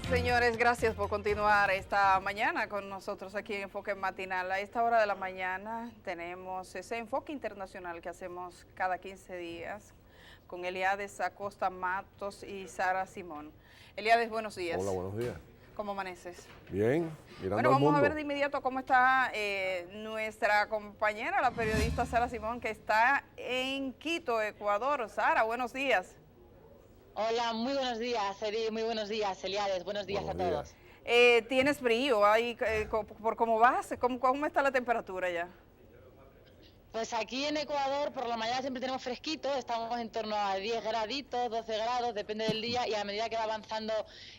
Señores, gracias por continuar esta mañana con nosotros aquí en Enfoque Matinal. A esta hora de la mañana tenemos ese enfoque internacional que hacemos cada 15 días con Eliades Acosta Matos y Sara Simón. Eliades, buenos días. Hola, buenos días. ¿Cómo amaneces? Bien, mirando bueno, al vamos mundo. a ver de inmediato cómo está nuestra compañera, la periodista Sara Simón, que está en Quito, Ecuador. Sara, buenos días. Hola, muy buenos días, Eri, muy buenos días, Eliades, buenos días a todos. ¿Tienes frío ahí por cómo vas? ¿Cómo está la temperatura ya? Pues aquí en Ecuador por la mañana siempre tenemos fresquito, estamos en torno a 10 graditos, 12 grados, depende del día, y a medida que va avanzando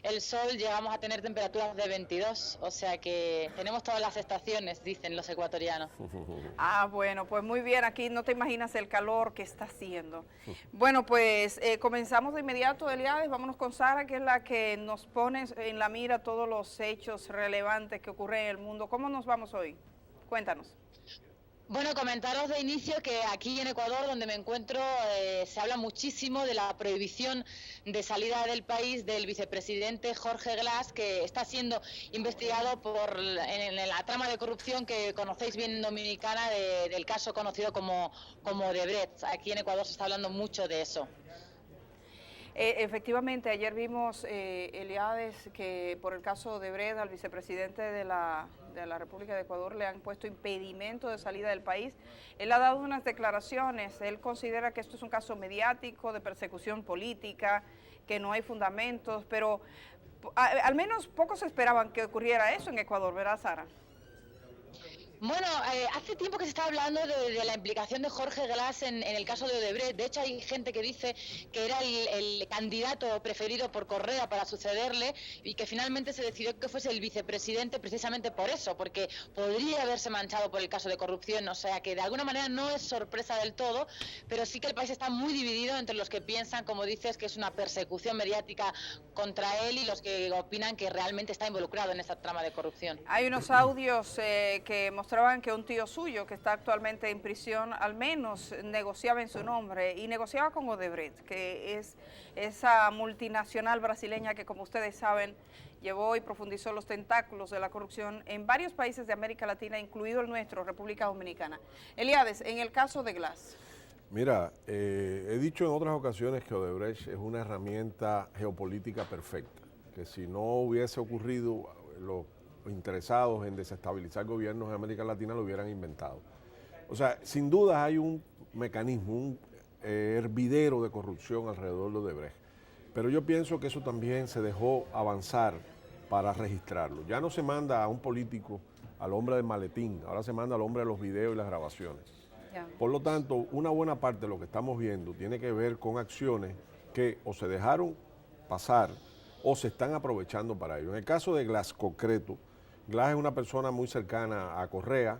el sol llegamos a tener temperaturas de 22, o sea que tenemos todas las estaciones, dicen los ecuatorianos. Ah, bueno, pues muy bien, aquí no te imaginas el calor que está haciendo. Bueno, pues comenzamos de inmediato, Eliades, vámonos con Sara, que es la que nos pone en la mira todos los hechos relevantes que ocurren en el mundo. ¿Cómo nos vamos hoy? Cuéntanos. Bueno, comentaros de inicio que aquí en Ecuador, donde me encuentro, se habla muchísimo de la prohibición de salida del país del vicepresidente Jorge Glass, que está siendo investigado en la trama de corrupción que conocéis bien en Dominicana, del caso conocido como Odebrecht. Aquí en Ecuador se está hablando mucho de eso. Efectivamente, ayer vimos, Eliades, que por el caso de Odebrecht al vicepresidente de la República de Ecuador le han puesto impedimento de salida del país. Él ha dado unas declaraciones, él considera que esto es un caso mediático, de persecución política, que no hay fundamentos, pero al menos pocos esperaban que ocurriera eso en Ecuador, ¿verdad, Sara? Bueno, hace tiempo que se está hablando de la implicación de Jorge Glass en el caso de Odebrecht. De hecho, hay gente que dice que era el candidato preferido por Correa para sucederle y que finalmente se decidió que fuese el vicepresidente precisamente por eso, porque podría haberse manchado por el caso de corrupción. O sea, que de alguna manera no es sorpresa del todo, pero sí que el país está muy dividido entre los que piensan, como dices, que es una persecución mediática contra él y los que opinan que realmente está involucrado en esta trama de corrupción. Hay unos audios que mostraban que un tío suyo que está actualmente en prisión al menos negociaba en su nombre y negociaba con Odebrecht, que es esa multinacional brasileña que, como ustedes saben, llevó y profundizó los tentáculos de la corrupción en varios países de América Latina, incluido el nuestro, República Dominicana. Eliades, en el caso de Glass. Mira, he dicho en otras ocasiones que Odebrecht es una herramienta geopolítica perfecta, que si no hubiese ocurrido los interesados en desestabilizar gobiernos en América Latina lo hubieran inventado. O sea, sin duda hay un mecanismo, un hervidero de corrupción alrededor de Odebrecht, pero yo pienso que eso también se dejó avanzar para registrarlo. Ya no se manda a un político, al hombre del maletín, ahora se manda al hombre de los videos y las grabaciones. Por lo tanto, una buena parte de lo que estamos viendo tiene que ver con acciones que o se dejaron pasar o se están aprovechando para ello. En el caso de Glass concreto, Glass es una persona muy cercana a Correa.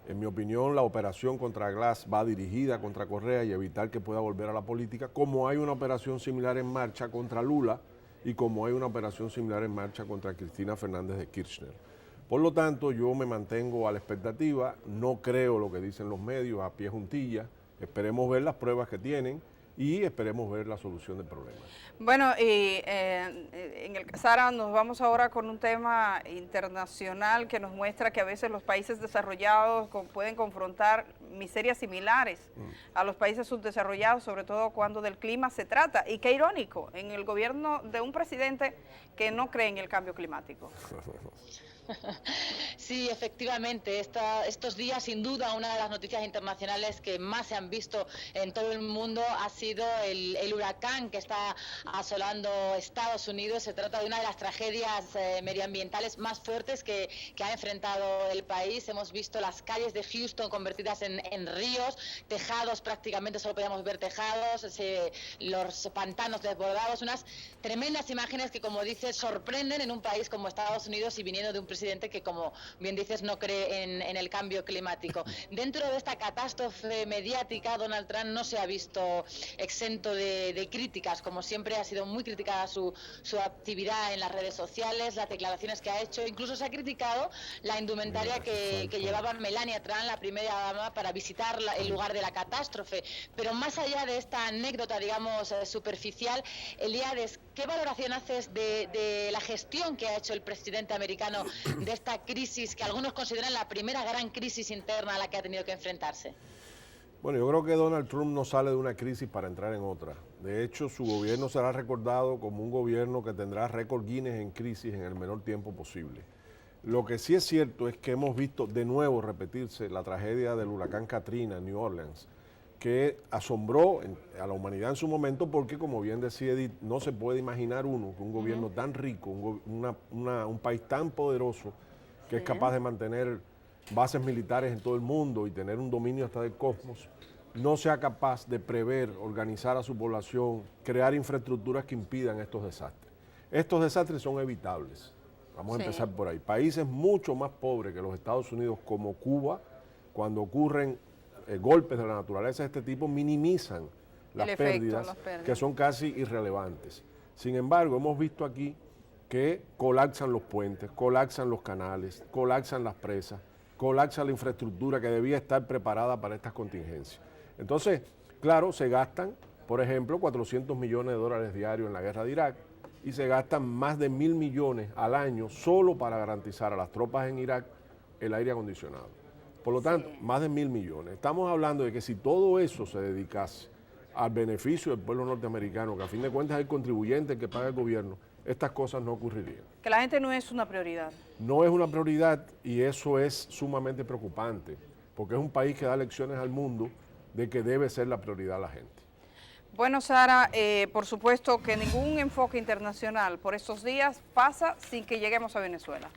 En mi opinión, la operación contra Glass va dirigida contra Correa y evitar que pueda volver a la política, como hay una operación similar en marcha contra Lula y como hay una operación similar en marcha contra Cristina Fernández de Kirchner. Por lo tanto, yo me mantengo a la expectativa, no creo lo que dicen los medios a pie juntilla, esperemos ver las pruebas que tienen y esperemos ver la solución del problema. Bueno, y Sara, nos vamos ahora con un tema internacional que nos muestra que a veces los países desarrollados pueden confrontar miserias similares a los países subdesarrollados, sobre todo cuando del clima se trata. Y qué irónico, en el gobierno de un presidente que no cree en el cambio climático. Sí, efectivamente, estos días sin duda una de las noticias internacionales que más se han visto en todo el mundo ha sido el huracán que está asolando Estados Unidos. Se trata de una de las tragedias medioambientales más fuertes que ha enfrentado el país. Hemos visto las calles de Houston convertidas en ríos, tejados prácticamente, solo podíamos ver tejados, los pantanos desbordados, unas tremendas imágenes que, como dices, sorprenden en un país como Estados Unidos y viniendo de un presidente que, como bien dices, no cree en el cambio climático. Dentro de esta catástrofe mediática, Donald Trump no se ha visto exento de críticas. Como siempre, ha sido muy criticada su actividad en las redes sociales, las declaraciones que ha hecho. Incluso se ha criticado la indumentaria que llevaba Melania Trump, la primera dama, para visitar el lugar de la catástrofe. Pero más allá de esta anécdota, digamos, superficial, Elías, ¿qué valoración haces de la gestión que ha hecho el presidente americano de esta crisis que algunos consideran la primera gran crisis interna a la que ha tenido que enfrentarse? Bueno, yo creo que Donald Trump no sale de una crisis para entrar en otra. De hecho, su gobierno será recordado como un gobierno que tendrá récord Guinness en crisis en el menor tiempo posible. Lo que sí es cierto es que hemos visto de nuevo repetirse la tragedia del huracán Katrina en New Orleans, que asombró a la humanidad en su momento porque, como bien decía Edith, no se puede imaginar uno que un gobierno tan rico, un país tan poderoso que es capaz de mantener bases militares en todo el mundo y tener un dominio hasta del cosmos, no sea capaz de prever, organizar a su población, crear infraestructuras que impidan estos desastres. Estos desastres son evitables. Vamos a empezar por ahí. Países mucho más pobres que los Estados Unidos, como Cuba, cuando ocurren golpes de la naturaleza de este tipo, minimizan las pérdidas, que son casi irrelevantes. Sin embargo, hemos visto aquí que colapsan los puentes, colapsan los canales, colapsan las presas, colapsa la infraestructura que debía estar preparada para estas contingencias. Entonces, claro, se gastan, por ejemplo, 400 millones de dólares diarios en la guerra de Irak y se gastan más de 1.000 millones al año solo para garantizar a las tropas en Irak el aire acondicionado. Por lo tanto, más de 1.000 millones. Estamos hablando de que si todo eso se dedicase al beneficio del pueblo norteamericano, que a fin de cuentas es el contribuyente que paga el gobierno, estas cosas no ocurrirían. Que la gente no es una prioridad. No es una prioridad y eso es sumamente preocupante, porque es un país que da lecciones al mundo de que debe ser la prioridad la gente. Bueno, Sara, por supuesto que ningún enfoque internacional por estos días pasa sin que lleguemos a Venezuela.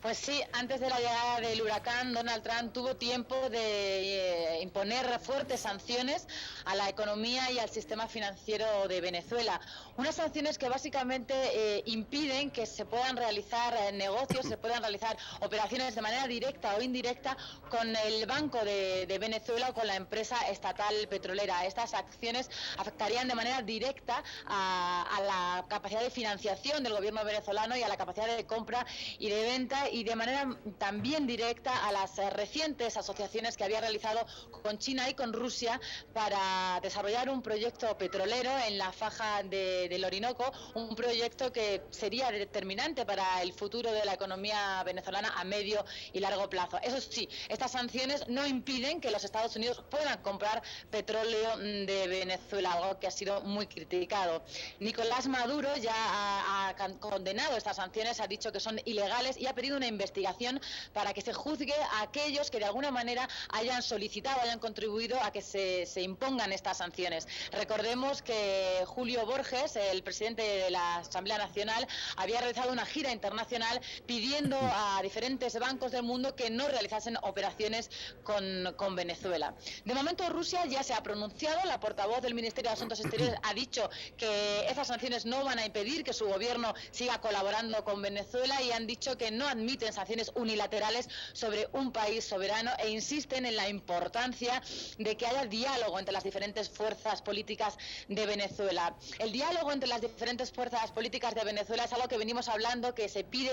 Pues sí, antes de la llegada del huracán, Donald Trump tuvo tiempo de imponer fuertes sanciones a la economía y al sistema financiero de Venezuela. Unas sanciones que básicamente impiden que se puedan realizar negocios, se puedan realizar operaciones de manera directa o indirecta con el Banco de Venezuela o con la empresa estatal petrolera. Estas acciones afectarían de manera directa a la capacidad de financiación del gobierno venezolano y a la capacidad de compra y de venta, y de manera también directa a las recientes asociaciones que había realizado con China y con Rusia para desarrollar un proyecto petrolero en la faja del Orinoco, un proyecto que sería determinante para el futuro de la economía venezolana a medio y largo plazo. Eso sí, estas sanciones no impiden que los Estados Unidos puedan comprar petróleo de Venezuela, algo que ha sido muy criticado. Nicolás Maduro ya ha condenado estas sanciones, ha dicho que son ilegales y ha pedido una investigación para que se juzgue a aquellos que de alguna manera hayan solicitado, hayan contribuido a que se impongan estas sanciones. Recordemos que Julio Borges, el presidente de la Asamblea Nacional, había realizado una gira internacional pidiendo a diferentes bancos del mundo que no realizasen operaciones con Venezuela. De momento Rusia ya se ha pronunciado, la portavoz del Ministerio de Asuntos Exteriores ha dicho que esas sanciones no van a impedir que su gobierno siga colaborando con Venezuela y han dicho que no admiten sanciones unilaterales sobre un país soberano e insisten en la importancia de que haya diálogo entre las diferentes fuerzas políticas de Venezuela. El diálogo entre las diferentes fuerzas políticas de Venezuela es algo que venimos hablando, que se pide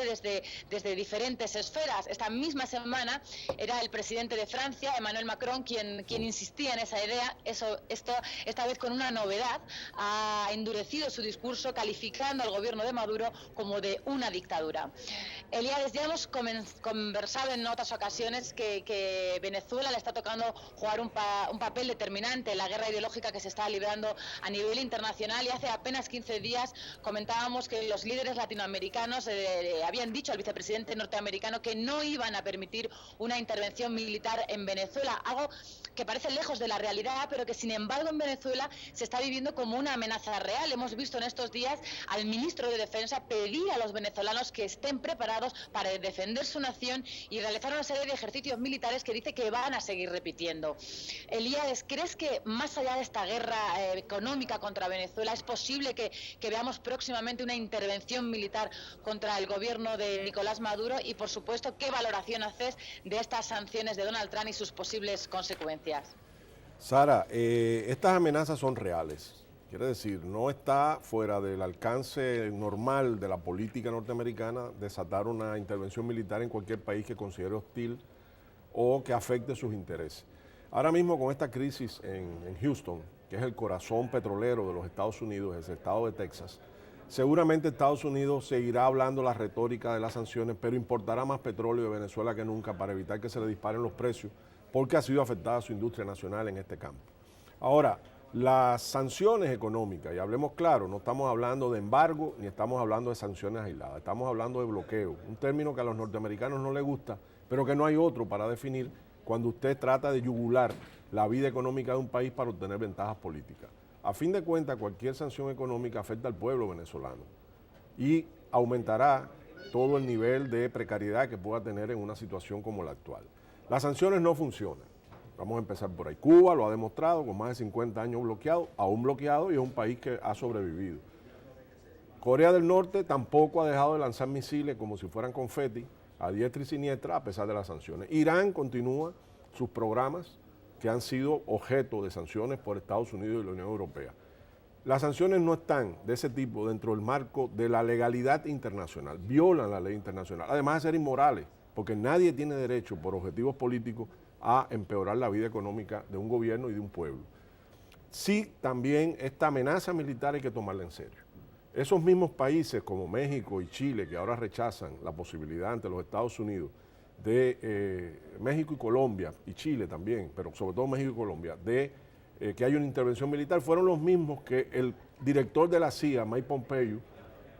desde diferentes esferas. Esta misma semana era el presidente de Francia, Emmanuel Macron, quien insistía en esa idea. Esta vez con una novedad, ha endurecido su discurso calificando al gobierno de Maduro como de una dictadura. Elías, ya hemos conversado en otras ocasiones que Venezuela le está tocando jugar un papel determinante en la guerra ideológica que se está librando a nivel internacional, y hace apenas 15 días comentábamos que los líderes latinoamericanos habían dicho al vicepresidente norteamericano que no iban a permitir una intervención militar en Venezuela, algo que parece lejos de la realidad, pero que sin embargo en Venezuela se está viviendo como una amenaza real. Hemos visto en estos días al ministro de Defensa pedir a los venezolanos que estén preparados para defender su nación y realizar una serie de ejercicios militares que dice que van a seguir repitiendo. Elías, ¿crees que más allá de esta guerra económica contra Venezuela es posible que veamos próximamente una intervención militar contra el gobierno de Nicolás Maduro? Y, por supuesto, ¿qué valoración haces de estas sanciones de Donald Trump y sus posibles consecuencias? Sara, estas amenazas son reales. Quiere decir, no está fuera del alcance normal de la política norteamericana desatar una intervención militar en cualquier país que considere hostil o que afecte sus intereses. Ahora mismo con esta crisis en Houston, que es el corazón petrolero de los Estados Unidos, es el estado de Texas, seguramente Estados Unidos seguirá hablando la retórica de las sanciones, pero importará más petróleo de Venezuela que nunca para evitar que se le disparen los precios, porque ha sido afectada su industria nacional en este campo. Ahora, las sanciones económicas, y hablemos claro, no estamos hablando de embargo ni estamos hablando de sanciones aisladas, estamos hablando de bloqueo, un término que a los norteamericanos no les gusta, pero que no hay otro para definir cuando usted trata de yugular la vida económica de un país para obtener ventajas políticas. A fin de cuentas, cualquier sanción económica afecta al pueblo venezolano y aumentará todo el nivel de precariedad que pueda tener en una situación como la actual. Las sanciones no funcionan. Vamos a empezar por ahí. Cuba lo ha demostrado con más de 50 años bloqueado, aún bloqueado, y es un país que ha sobrevivido. Corea del Norte tampoco ha dejado de lanzar misiles como si fueran confeti a diestra y siniestra a pesar de las sanciones. Irán continúa sus programas que han sido objeto de sanciones por Estados Unidos y la Unión Europea. Las sanciones no están de ese tipo dentro del marco de la legalidad internacional, violan la ley internacional, además de ser inmorales, porque nadie tiene derecho por objetivos políticos a empeorar la vida económica de un gobierno y de un pueblo. Sí, también esta amenaza militar hay que tomarla en serio. Esos mismos países como México y Chile, que ahora rechazan la posibilidad ante los Estados Unidos de México y Colombia, y Chile también, pero sobre todo México y Colombia, de que haya una intervención militar, fueron los mismos que el director de la CIA, Mike Pompeo,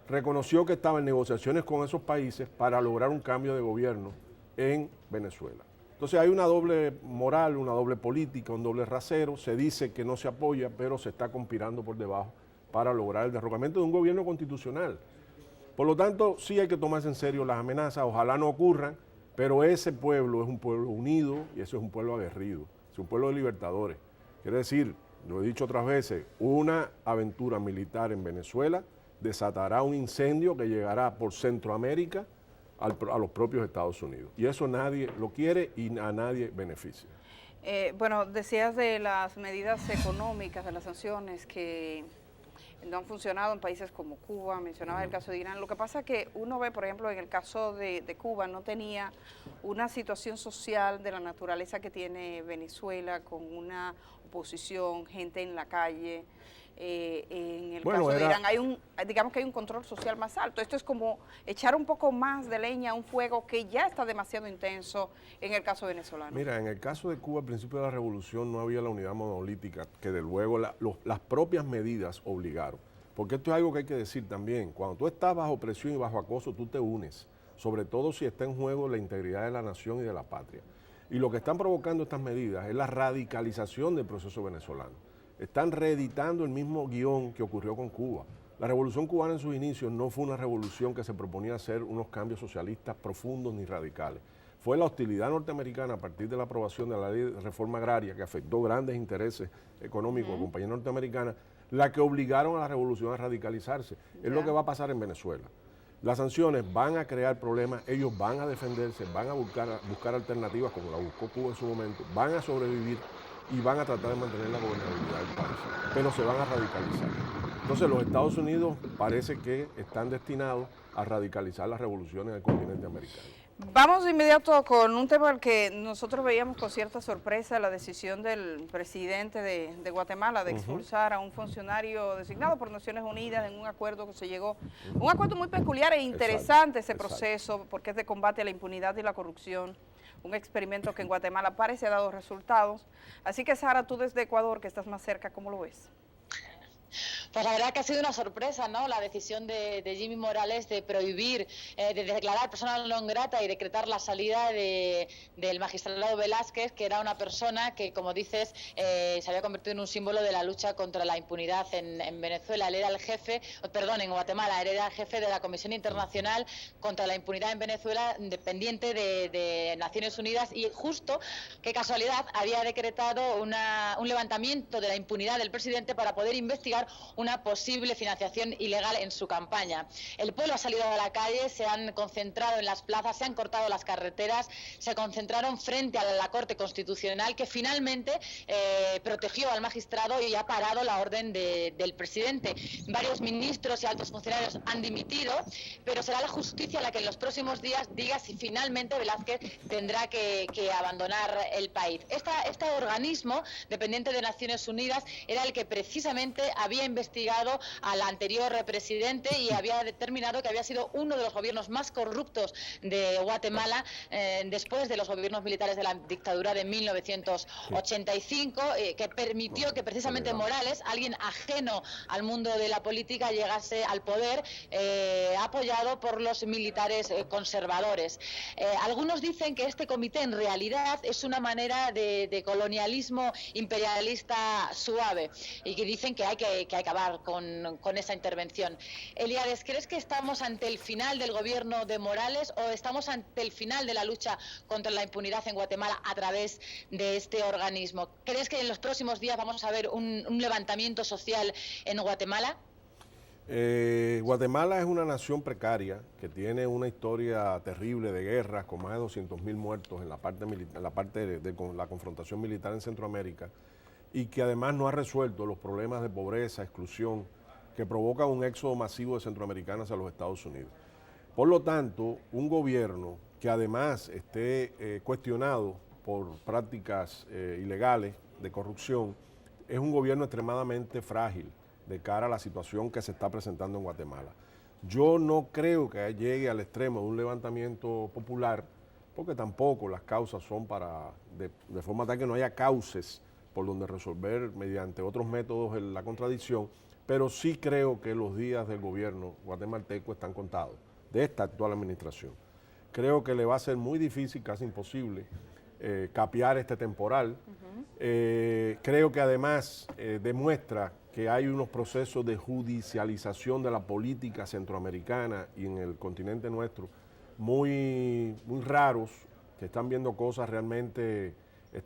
reconoció que estaba en negociaciones con esos países para lograr un cambio de gobierno en Venezuela. Entonces hay una doble moral, una doble política, un doble rasero, se dice que no se apoya, pero se está conspirando por debajo para lograr el derrocamiento de un gobierno constitucional. Por lo tanto, sí hay que tomarse en serio las amenazas, ojalá no ocurran, pero ese pueblo es un pueblo unido y ese es un pueblo aguerrido, es un pueblo de libertadores. Quiere decir, lo he dicho otras veces, una aventura militar en Venezuela desatará un incendio que llegará por Centroamérica a los propios Estados Unidos. Y eso nadie lo quiere y a nadie beneficia. Bueno, decías de las medidas económicas, de las sanciones que no han funcionado en países como Cuba, mencionaba el caso de Irán. Lo que pasa es que uno ve, por ejemplo, en el caso de Cuba, no tenía una situación social de la naturaleza que tiene Venezuela, con una oposición, gente en la calle. En el caso de Irán digamos que hay un control social más alto. Esto es como echar un poco más de leña a un fuego que ya está demasiado intenso en el caso venezolano. Mira, en el caso de Cuba, al principio de la revolución no había la unidad monolítica, que de luego las propias medidas obligaron. Porque esto es algo que hay que decir también. Cuando tú estás bajo presión y bajo acoso, tú te unes, sobre todo si está en juego la integridad de la nación y de la patria. Y lo que están provocando estas medidas es la radicalización del proceso venezolano. Están reeditando el mismo guión que ocurrió con Cuba. La revolución cubana en sus inicios no fue una revolución que se proponía hacer unos cambios socialistas profundos ni radicales. Fue la hostilidad norteamericana a partir de la aprobación de la ley de reforma agraria, que afectó grandes intereses económicos de compañías norteamericanas, la que obligaron a la revolución a radicalizarse. Es lo que va a pasar en Venezuela. Las sanciones van a crear problemas, ellos van a defenderse, van a buscar alternativas como la buscó Cuba en su momento, van a sobrevivir y van a tratar de mantener la gobernabilidad del país, pero se van a radicalizar. Entonces los Estados Unidos parece que están destinados a radicalizar las revoluciones del continente americano. Vamos de inmediato con un tema al que nosotros veíamos con cierta sorpresa, la decisión del presidente de Guatemala de expulsar a un funcionario designado por Naciones Unidas en un acuerdo que se llegó, un acuerdo muy peculiar e interesante ese proceso, porque es de combate a la impunidad y la corrupción, un experimento que en Guatemala parece ha dado resultados. Así que, Sara, tú desde Ecuador, que estás más cerca, ¿cómo lo ves? Pues la verdad que ha sido una sorpresa, ¿no? La decisión de Jimmy Morales de prohibir, de declarar persona non grata y decretar la salida del magistrado Velázquez, que era una persona que, como dices, se había convertido en un símbolo de la lucha contra la impunidad en Venezuela. Él era el jefe, perdón, en Guatemala, él era el jefe de la Comisión Internacional contra la Impunidad en Venezuela, dependiente de Naciones Unidas, y justo, qué casualidad, había decretado un levantamiento de la impunidad del presidente para poder investigar una posible financiación ilegal en su campaña. El pueblo ha salido a la calle, se han concentrado en las plazas, se han cortado las carreteras, se concentraron frente a la Corte Constitucional, que finalmente protegió al magistrado y ha parado la orden del presidente. Varios ministros y altos funcionarios han dimitido, pero será la justicia la que en los próximos días diga si finalmente Velázquez tendrá que abandonar el país. Este organismo dependiente de Naciones Unidas era el que precisamente había investigado al anterior presidente y había determinado que había sido uno de los gobiernos más corruptos de Guatemala después de los gobiernos militares de la dictadura de 1985, que permitió que precisamente Morales, alguien ajeno al mundo de la política, llegase al poder, apoyado por los militares conservadores. Algunos dicen que este comité en realidad es una manera de colonialismo imperialista suave y que dicen que hay que acabar con esa intervención. Elíades, ¿crees que estamos ante el final del gobierno de Morales o estamos ante el final de la lucha contra la impunidad en Guatemala a través de este organismo? ¿Crees que en los próximos días vamos a ver un levantamiento social en Guatemala? Guatemala es una nación precaria que tiene una historia terrible de guerras con más de 200.000 muertos en la parte de la confrontación militar en Centroamérica y que además no ha resuelto los problemas de pobreza, exclusión que provocan un éxodo masivo de centroamericanos a los Estados Unidos. Por lo tanto, un gobierno que además esté cuestionado por prácticas ilegales de corrupción es un gobierno extremadamente frágil de cara a la situación que se está presentando en Guatemala. Yo no creo que llegue al extremo de un levantamiento popular, porque tampoco las causas son de forma tal que no haya cauces por donde resolver mediante otros métodos la contradicción, pero sí creo que los días del gobierno guatemalteco están contados, de esta actual administración. Creo que le va a ser muy difícil, casi imposible, capear este temporal. Creo que además demuestra que hay unos procesos de judicialización de la política centroamericana y en el continente nuestro muy raros, que están viendo cosas realmente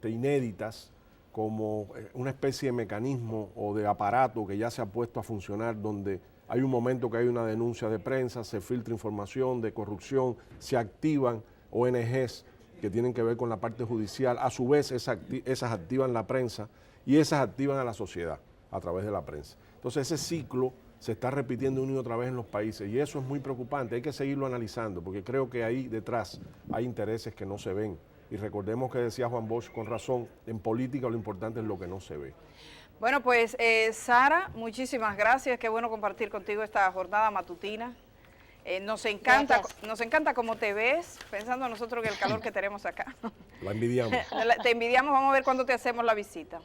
inéditas, como una especie de mecanismo o de aparato que ya se ha puesto a funcionar, donde hay un momento que hay una denuncia de prensa, se filtra información de corrupción, se activan ONGs que tienen que ver con la parte judicial, a su vez esas activan la prensa y esas activan a la sociedad a través de la prensa. Entonces ese ciclo se está repitiendo una y otra vez en los países y eso es muy preocupante, hay que seguirlo analizando porque creo que ahí detrás hay intereses que no se ven y recordemos que decía Juan Bosch con razón, en política lo importante es lo que no se ve. Bueno, pues Sara, muchísimas gracias, qué bueno compartir contigo esta jornada matutina. Nos encanta cómo te ves, pensando nosotros en el calor que tenemos acá. La envidiamos. Te envidiamos, vamos a ver cuándo te hacemos la visita.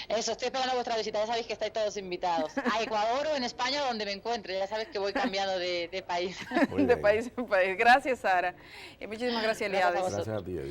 Eso, estoy esperando vuestra visita, ya sabéis que estáis todos invitados. A Ecuador o en España, donde me encuentre, ya sabes que voy cambiando de país. De país en país. Gracias, Sara. Y muchísimas gracias, Elíades. Gracias a ti, Edith.